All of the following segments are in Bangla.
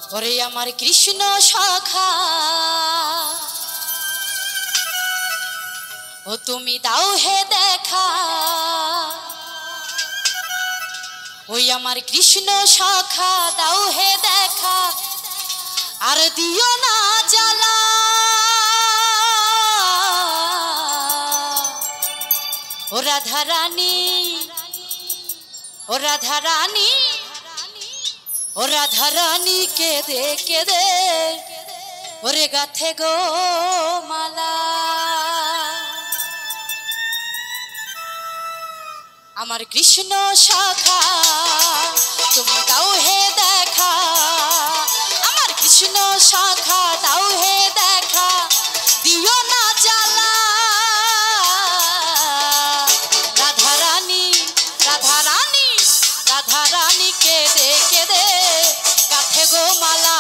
ওরে আমার কৃষ্ণ সখা ও তুমি দাও হে দেখা ওই আমার কৃষ্ণ সখা দাও হে দেখা আর দিও না জ্বালা ও রাধা রানী ও রাধা রানী ও রাধা রানী কে দে ওরে গাথে গো মালা আমার কৃষ্ণ সখা তুমি দাও হে দেখা আমার কৃষ্ণ সখা দাও হে দেখা দিও না জ্বালা রাধা রানী রাধা রানী রাধা রানী কে দে গাথে গো মালা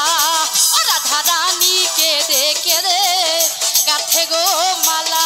ও রাধা রানী কে দে গাথে গো মালা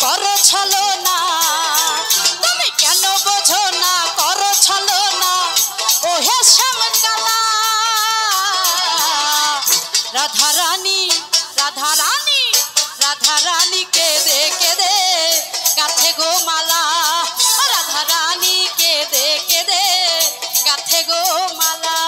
করো ছলো না তুমি কেন বোঝো না করো ছলো না ও হে শ্যামকালা রাধা রানী রাধা রানী রাধা রানী কে দে গাথে গো মালা রাধা রানী কে দে গাথে গো মালা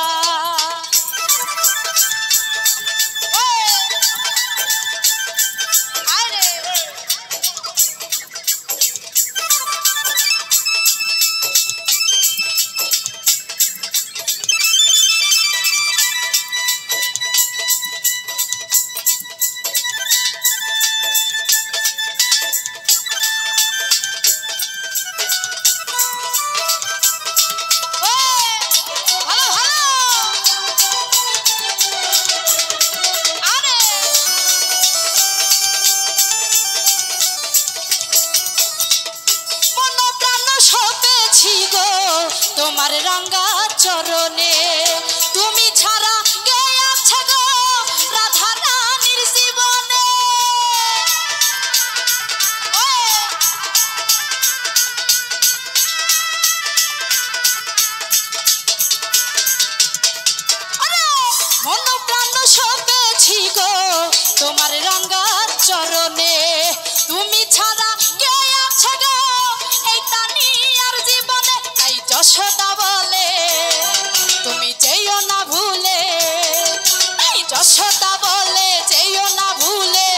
তোমার রঙা চরণে তুমি ছাড়া কে আছে গো রাধা রানীর জীবনে মন প্রাণ সপেছি গো তোমার রঙা চরণে তুমি ছাড়া কে আছে গো এই তানি আর জীবনে তাই যশোদা বলে তুমি যেও না ভুলে এই যশোদা বলে যেও না ভুলে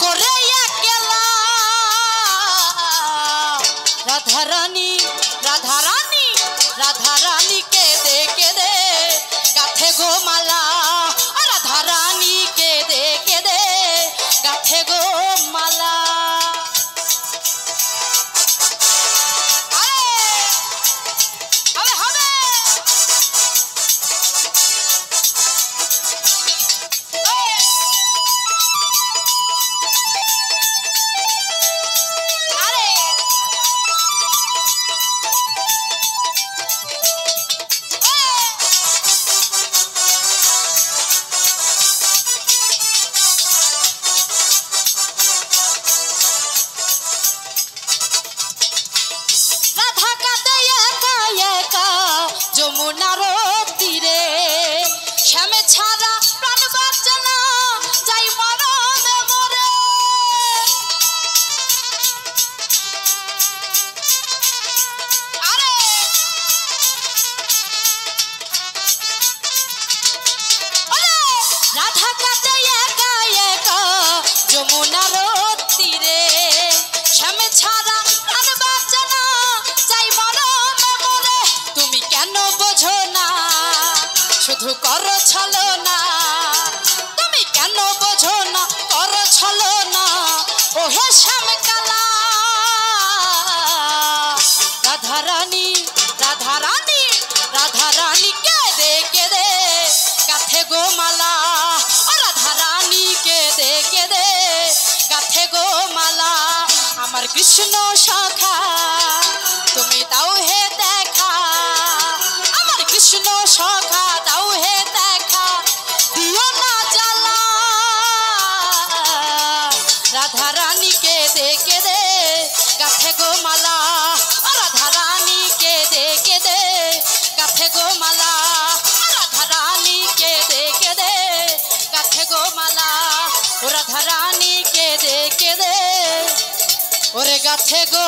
করে একলা রাধা রানী রাধা রানী রাধা রানী কে দে গাথে গো মালা রাধা রানী কে দে গাথে গো মালা হে শ্যাম কালা রাধা রানী রাধা রানী রাধা রানী কেঁদে কেঁদে গাথে গো মালা রাধা রানী কেঁদে কেঁদে গাথে গো মালা আমার কৃষ্ণ সখা তুমি দাও হে দেখা আমার কৃষ্ণ সখা দাও হে দেখা দিও না জ্বালা রাধা রানী কেঁদে কেঁদে গাথে গো মালা রাধা রানী কেঁদে কেঁদে গাথে গো মালা রাধা রানী কেঁদে কেঁদে গাথে গো মালা রাধা রানী কেঁদে কেঁদে ওরে গাথে গো